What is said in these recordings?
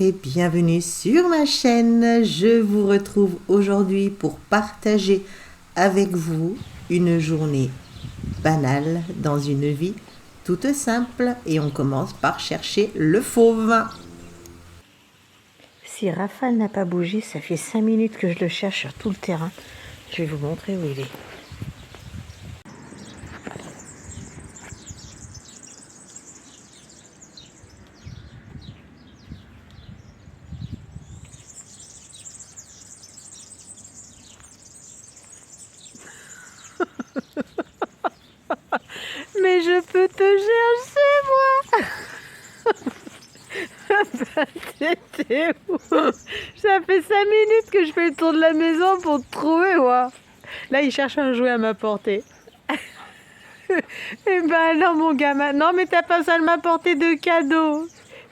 et bienvenue sur ma chaîne. Je vous retrouve aujourd'hui pour partager avec vous une journée banale dans une vie toute simple et on commence par chercher le fauve. Si Rafale n'a pas bougé, ça fait 5 minutes que je le cherche sur tout le terrain. Je vais vous montrer où il est. Mais je peux te chercher, moi. T'étais où? Ça fait 5 minutes que je fais le tour de la maison pour te trouver, moi. Là, il cherche un jouet à m'apporter. Eh ben non, mon gamin. Non, mais t'as pas besoin de m'apporter de cadeaux.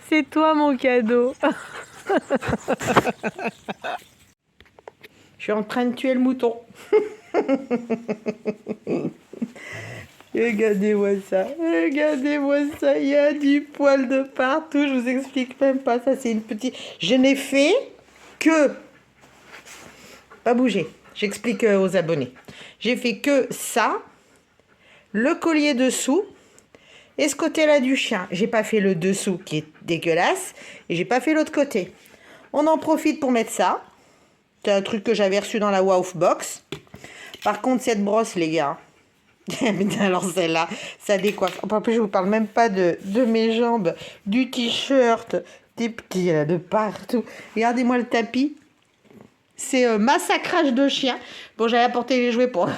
C'est toi, mon cadeau. Je suis en train de tuer le mouton. Regardez-moi ça, il y a du poil de partout, je vous explique même pas, ça c'est une petite... Je n'ai fait que... Pas bouger, j'explique aux abonnés. J'ai fait que ça, le collier dessous, et ce côté-là du chien. J'ai pas fait le dessous qui est dégueulasse, et j'ai pas fait l'autre côté. On en profite pour mettre ça. C'est un truc que j'avais reçu dans la Wow Box. Par contre, cette brosse, les gars... Alors celle-là, ça décoiffe. En plus, je vous parle même pas de mes jambes, du t-shirt, des petits là, de partout. Regardez-moi le tapis. C'est massacrage de chien. Bon, j'avais apporté les jouets pour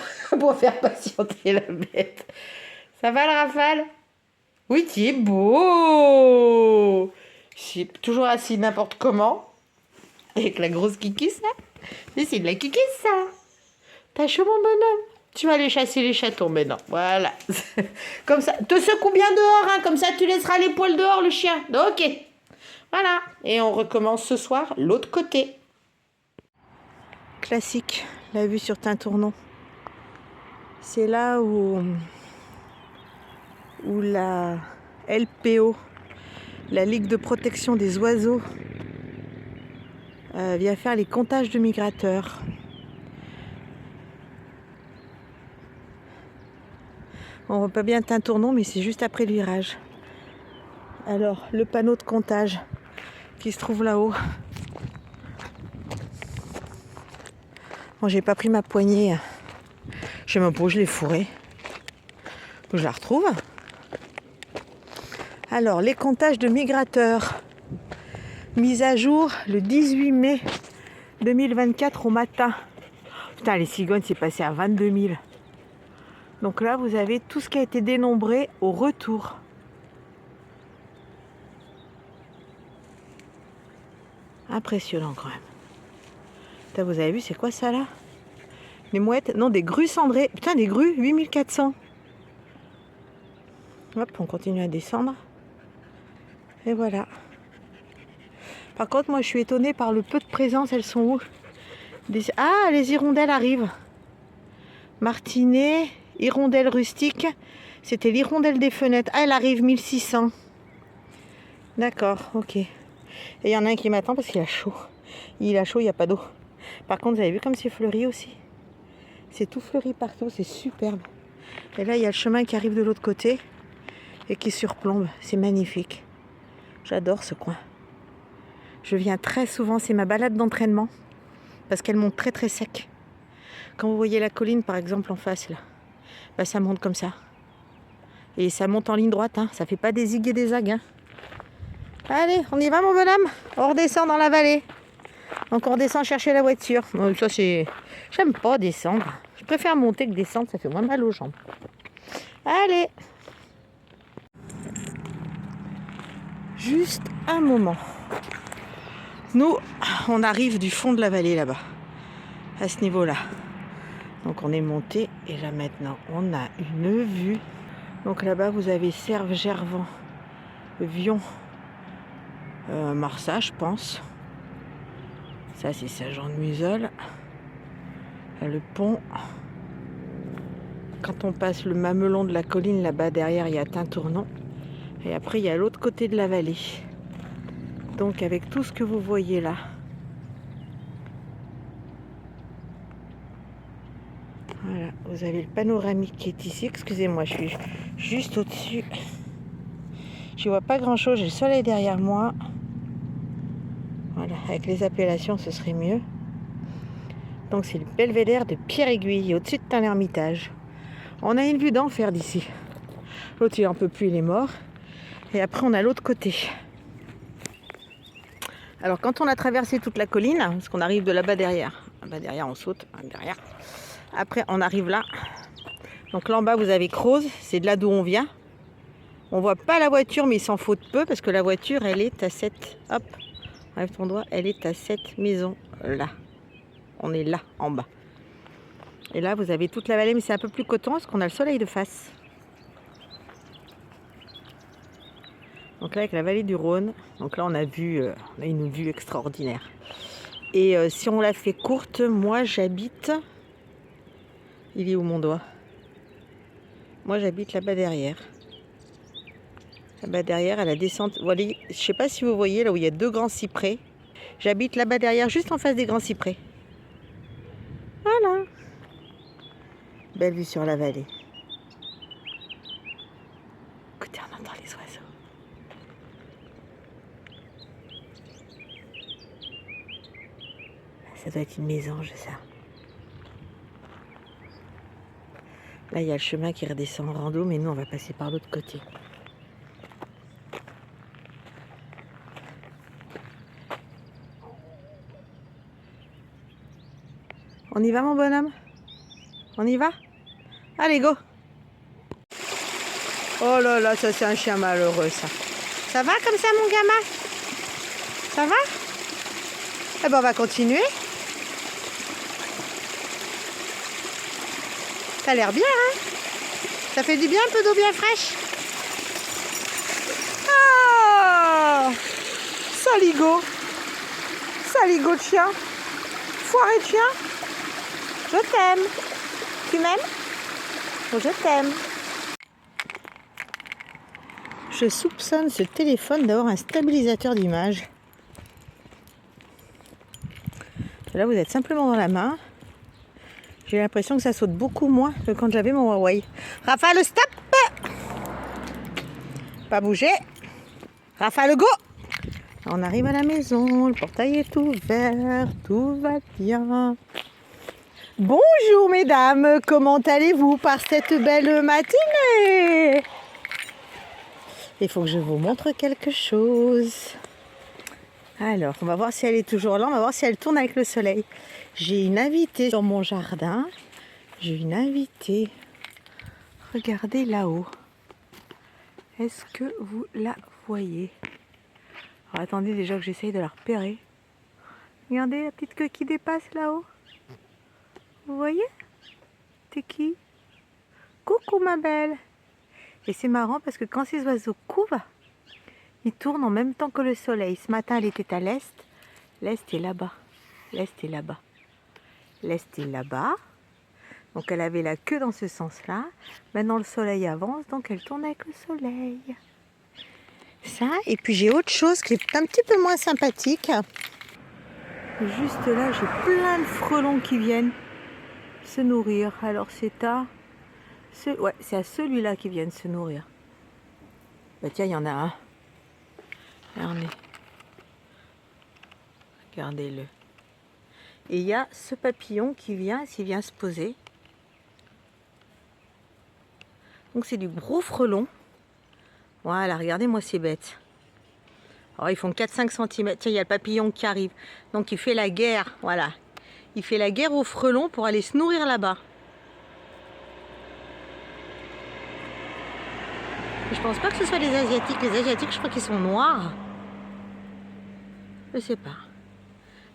faire patienter la bête. Ça va le Rafale? Oui, tu es beau. Je suis toujours assis n'importe comment. Avec la grosse kikisse là. Mais c'est de la kikisse ça. T'as chaud mon bonhomme? Tu vas aller chasser les chatons maintenant. Voilà. Comme ça. Te secoue bien dehors, hein. Comme ça, tu laisseras les poils dehors, le chien. Ok. Voilà. Et on recommence ce soir l'autre côté. Classique. La vue sur Tintournon. C'est là où la LPO, la Ligue de protection des oiseaux, vient faire les comptages de migrateurs. On voit pas bien Tintournon, mais c'est juste après le virage. Alors, le panneau de comptage qui se trouve là-haut. Bon, j'ai pas pris ma poignée. Je sais même pas où je l'ai fourrée. Je la retrouve. Alors, les comptages de migrateurs. Mise à jour le 18 mai 2024 au matin. Putain, les cigognes, c'est passé à 22 000. Donc là, vous avez tout ce qui a été dénombré au retour. Impressionnant quand même. Putain, vous avez vu, c'est quoi ça là? Des mouettes? Non, des grues cendrées. Putain, des grues, 8400. Hop, on continue à descendre. Et voilà. Par contre, moi, je suis étonnée par le peu de présence. Elles sont où? Ah, les hirondelles arrivent. Martinet... Hirondelle rustique, c'était l'hirondelle des fenêtres. Ah, elle arrive 1600. D'accord, ok. Et il y en a un qui m'attend parce qu'il a chaud. Il a chaud, il n'y a pas d'eau. Par contre, vous avez vu comme c'est fleuri aussi? C'est tout fleuri partout, c'est superbe. Et là, il y a le chemin qui arrive de l'autre côté et qui surplombe. C'est magnifique. J'adore ce coin. Je viens très souvent, c'est ma balade d'entraînement parce qu'elle monte très très sec. Quand vous voyez la colline, par exemple, en face, là. Bah, ça monte comme ça. Et ça monte en ligne droite, hein. Ça fait pas des zig et des zags. Hein. Allez, on y va mon bonhomme. On redescend dans la vallée. Donc on redescend chercher la voiture. Bon, ça c'est... J'aime pas descendre. Je préfère monter que descendre, ça fait moins mal aux jambes. Allez. Juste un moment. Nous, on arrive du fond de la vallée là-bas. À ce niveau-là. Donc on est monté et là maintenant on a une vue. Donc là-bas vous avez Serve, Gervant, Vion, Marsat je pense. Ça c'est Saint-Jean-de-Museul. Le pont. Quand on passe le mamelon de la colline là-bas derrière il y a Tintournon. Et après il y a l'autre côté de la vallée. Donc avec tout ce que vous voyez là. Voilà, vous avez le panoramique qui est ici. Excusez-moi, je suis juste au-dessus. Je vois pas grand-chose, j'ai le soleil derrière moi. Voilà, avec les appellations, ce serait mieux. Donc c'est le belvédère de Pierre-Aiguille, au-dessus de Tain-l'Hermitage. On a une vue d'enfer d'ici. L'autre, il en peut plus, il est mort. Et après, on a l'autre côté. Alors, quand on a traversé toute la colline, parce qu'on arrive de là-bas derrière. Là-bas derrière, on saute. Derrière. Après, on arrive là. Donc là en bas, vous avez Croze. C'est de là d'où on vient. On voit pas la voiture, mais il s'en faut de peu parce que la voiture, elle est à cette... Hop, enlève ton doigt. Elle est à cette maison là. On est là, en bas. Et là, vous avez toute la vallée, mais c'est un peu plus coton parce qu'on a le soleil de face. Donc là, avec la vallée du Rhône, donc là, on a une vue extraordinaire. Et si on la fait courte, moi, j'habite... Il est où mon doigt? Moi, j'habite là-bas derrière. Là-bas derrière, à la descente... Voilà, je ne sais pas si vous voyez, là où il y a 2 grands cyprès. J'habite là-bas derrière, juste en face des grands cyprès. Voilà. Belle vue sur la vallée. Écoutez, on entend les oiseaux. Ça doit être une mésange, ça. Là, il y a le chemin qui redescend en rando, mais nous, on va passer par l'autre côté. On y va, mon bonhomme? On y va? Allez, go! Oh là là, ça, c'est un chien malheureux, ça. Ça va comme ça, mon gamin? Ça va? Eh ben, on va continuer. Ça a l'air bien, hein? Ça fait du bien, un peu d'eau bien fraîche. Ah! Saligo! Saligo de chien! Foiré de chien! Je t'aime! Tu m'aimes? Oh, je t'aime! Je soupçonne ce téléphone d'avoir un stabilisateur d'image. Là, vous êtes simplement dans la main. J'ai l'impression que ça saute beaucoup moins que quand j'avais mon Huawei. Raphaël, stop! Pas bouger. Raphaël, go! On arrive à la maison, le portail est ouvert, tout va bien. Bonjour mesdames, comment allez-vous par cette belle matinée? Il faut que je vous montre quelque chose. Alors, on va voir si elle est toujours là, on va voir si elle tourne avec le soleil. J'ai une invitée dans mon jardin. J'ai une invitée. Regardez là-haut. Est-ce que vous la voyez? Alors, attendez déjà que j'essaye de la repérer. Regardez la petite queue qui dépasse là-haut. Vous voyez? T'es qui? Coucou ma belle. Et c'est marrant parce que quand ces oiseaux couvent, ils tournent en même temps que le soleil. Ce matin, elle était à l'est. L'est est là-bas. L'est est là-bas. L'est est là-bas. Donc elle avait la queue dans ce sens-là. Maintenant le soleil avance, donc elle tourne avec le soleil. Ça, et puis j'ai autre chose qui est un petit peu moins sympathique. Juste là, j'ai plein de frelons qui viennent se nourrir. Alors c'est à... Ouais, c'est à celui-là qui viennent se nourrir. Bah tiens, il y en a un. Regardez. Regardez-le. Et il y a ce papillon qui vient, s'il vient se poser. Donc c'est du gros frelon. Voilà, regardez-moi ces bêtes. Alors ils font 4-5 cm. Tiens, il y a le papillon qui arrive. Donc il fait la guerre, voilà. Il fait la guerre aux frelons pour aller se nourrir là-bas. Je pense pas que ce soit des Asiatiques. Les Asiatiques, je crois qu'ils sont noirs. Je sais pas.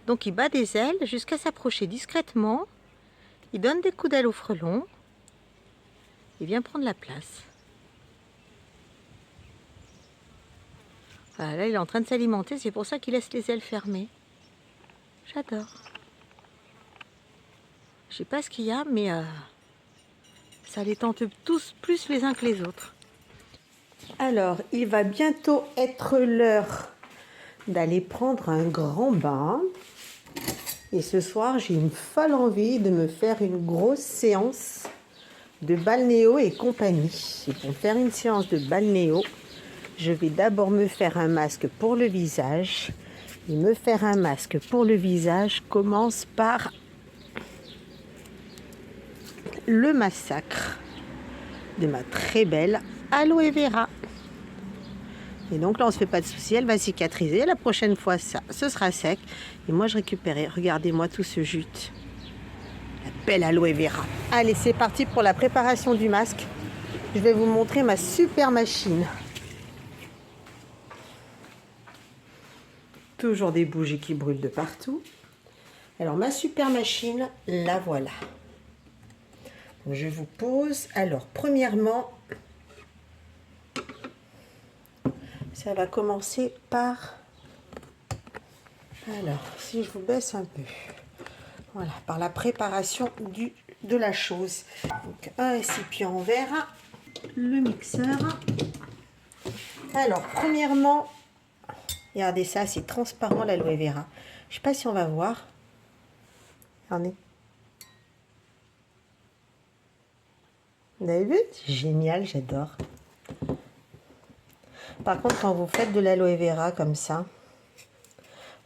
Donc il bat des ailes jusqu'à s'approcher discrètement. Il donne des coups d'aile aux frelons. Il vient prendre la place. Voilà, là il est en train de s'alimenter, c'est pour ça qu'il laisse les ailes fermées. J'adore. Je sais pas ce qu'il y a, mais ça les tente tous plus les uns que les autres. Alors, il va bientôt être l'heure d'aller prendre un grand bain. Et ce soir, j'ai une folle envie de me faire une grosse séance de balnéo et compagnie. Et pour faire une séance de balnéo, je vais d'abord me faire un masque pour le visage. Et me faire un masque pour le visage commence par le massacre de ma très belle aloe vera. Et donc là, on ne se fait pas de soucis, elle va cicatriser. La prochaine fois, ça, ce sera sec. Et moi, je récupérais, regardez-moi tout ce jute. La belle aloe vera. Allez, c'est parti pour la préparation du masque. Je vais vous montrer ma super machine. Toujours des bougies qui brûlent de partout. Alors, ma super machine, la voilà. Donc, je vous pose. Alors, premièrement, ça va commencer par... Alors, si je vous baisse un peu. Voilà, par la préparation de la chose. Donc, un récipient en verre, le mixeur. Alors, premièrement, regardez ça, c'est transparent l'aloe vera. Je ne sais pas si on va voir. Regardez. Vous avez vu? C'est génial, j'adore. Par contre, quand vous faites de l'aloe vera comme ça,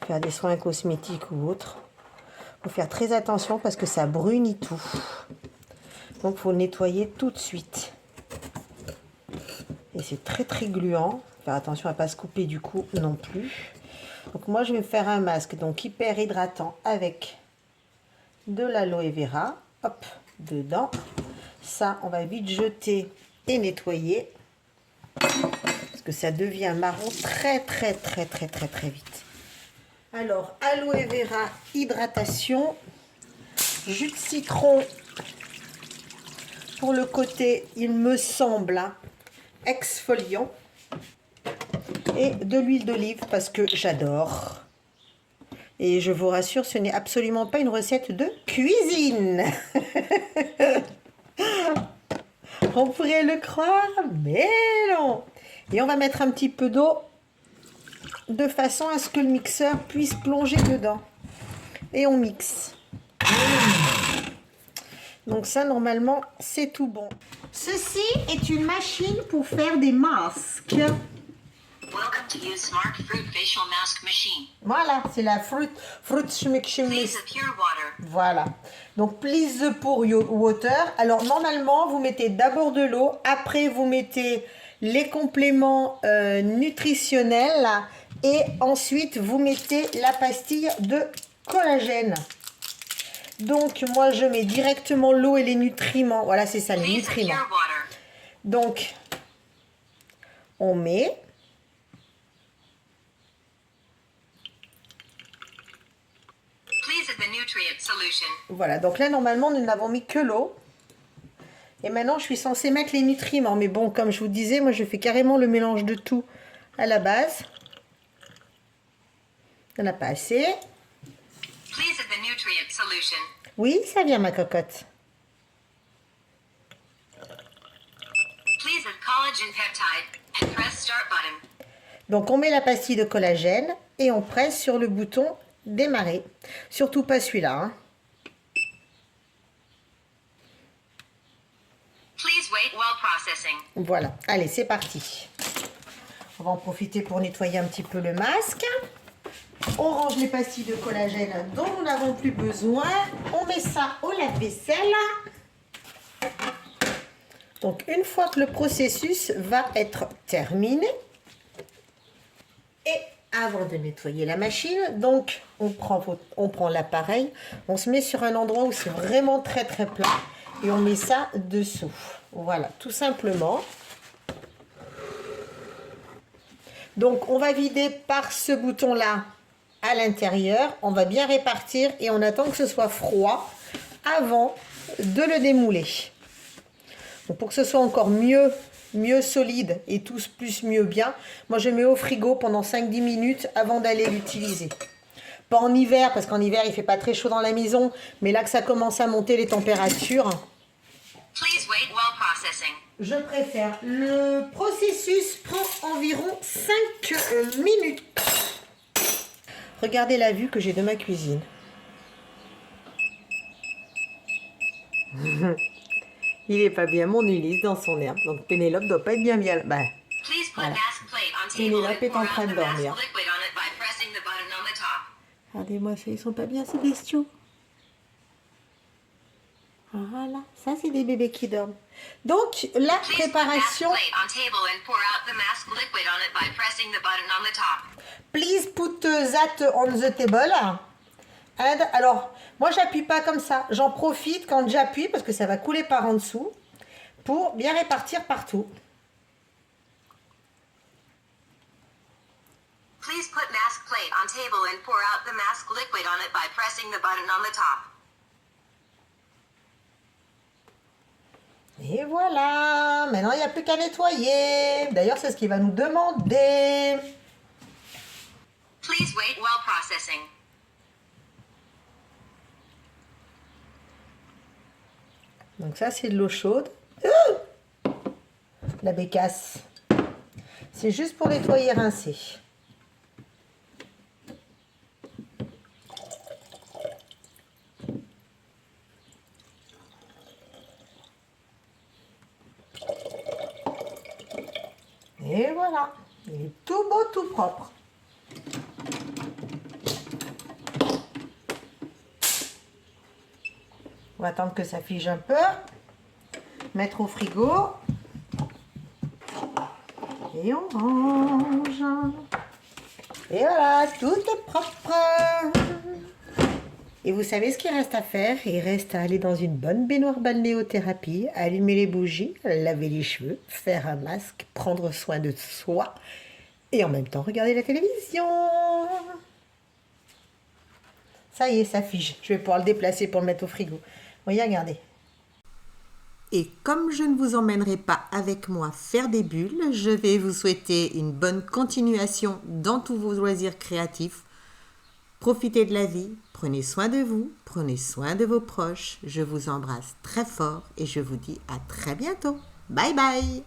faire des soins cosmétiques ou autres, il faut faire très attention parce que ça brunit tout. Donc, il faut nettoyer tout de suite. Et c'est très très gluant. Faire attention à ne pas se couper du cou non plus. Donc, moi, je vais me faire un masque donc hyper hydratant avec de l'aloe vera. Hop, dedans. Ça, on va vite jeter et nettoyer. Parce que ça devient marron très vite. Alors, aloe vera, hydratation, jus de citron pour le côté, il me semble, hein, exfoliant, et de l'huile d'olive parce que j'adore. Et je vous rassure, ce n'est absolument pas une recette de cuisine. On pourrait le croire, mais non. Et on va mettre un petit peu d'eau de façon à ce que le mixeur puisse plonger dedans. Et on mixe. Donc ça, normalement, c'est tout bon. Ceci est une machine pour faire des masques. Welcome to use Smart Fruit Facial Mask Machine. Voilà, c'est la Fruit Machine. Please the pure water. Voilà. Donc, please the pour water. Alors, normalement, vous mettez d'abord de l'eau. Après, vous mettez les compléments nutritionnels. Et ensuite, vous mettez la pastille de collagène. Donc, moi, je mets directement l'eau et les nutriments. Voilà, c'est ça, les Please the nutriments. pure water. Donc, on met... Please add the nutrient solution. Voilà, donc là, normalement, nous n'avons mis que l'eau. Et maintenant, je suis censée mettre les nutriments. Mais bon, comme je vous disais, moi, je fais carrément le mélange de tout à la base. Il n'y en a pas assez. Please add the nutrient solution. Oui, ça vient, ma cocotte. Please add collagen peptide and press start button. Donc, on met la pastille de collagène et on presse sur le bouton démarrer. Surtout pas celui-là, hein. Please wait while processing. Voilà, allez, c'est parti. On va en profiter pour nettoyer un petit peu le masque. On range les pastilles de collagène dont nous n'avons plus besoin. On met ça au lave-vaisselle. Donc, une fois que le processus va être terminé, et avant de nettoyer la machine, donc on prend l'appareil, on se met sur un endroit où c'est vraiment très plat et on met ça dessous. Voilà, tout simplement. Donc, on va vider par ce bouton-là à l'intérieur. On va bien répartir et on attend que ce soit froid avant de le démouler. Donc, pour que ce soit encore mieux solide et tous plus mieux bien, moi je mets au frigo pendant 5-10 minutes avant d'aller l'utiliser. Pas en hiver, parce qu'en hiver il fait pas très chaud dans la maison, mais là que ça commence à monter les températures, Please wait while processing. je préfère. Le processus prend environ 5 minutes. Regardez la vue que j'ai de ma cuisine. Il est pas bien, mon Ulysse, dans son herbe. Donc Pénélope doit pas être bien bien. Bah, Please put voilà. mask plate on table Pénélope and est pour en out train de the mask dormir. liquid on it by pressing the button on the top. Regardez-moi ça, ils sont pas bien ces bestiaux. Voilà, ça c'est des bébés qui dorment. Donc la Please put mask préparation. plate on table and pour out the mask liquid on it by pressing the button on the top. Please put that on the table. And, alors, moi j'appuie pas comme ça. J'en profite quand j'appuie parce que ça va couler par en dessous pour bien répartir partout. Please put mask plate on table and pour out the mask liquid on it by pressing the button on the top. Et voilà, maintenant il n'y a plus qu'à nettoyer. D'ailleurs, c'est ce qu'il va nous demander. Please wait while processing. Donc ça, c'est de l'eau chaude. La bécasse. C'est juste pour nettoyer et rincer. Et voilà, il est tout beau, tout propre. On va attendre que ça fige un peu. Mettre au frigo. Et on range. Et voilà, tout est propre. Et vous savez ce qu'il reste à faire? Il reste à aller dans une bonne baignoire balnéothérapie, allumer les bougies, laver les cheveux, faire un masque, prendre soin de soi et en même temps regarder la télévision. Ça y est, ça fige. Je vais pouvoir le déplacer pour le mettre au frigo. Voyez, regardez. Et comme je ne vous emmènerai pas avec moi faire des bulles, je vais vous souhaiter une bonne continuation dans tous vos loisirs créatifs. Profitez de la vie, prenez soin de vous, prenez soin de vos proches. Je vous embrasse très fort et je vous dis à très bientôt. Bye bye!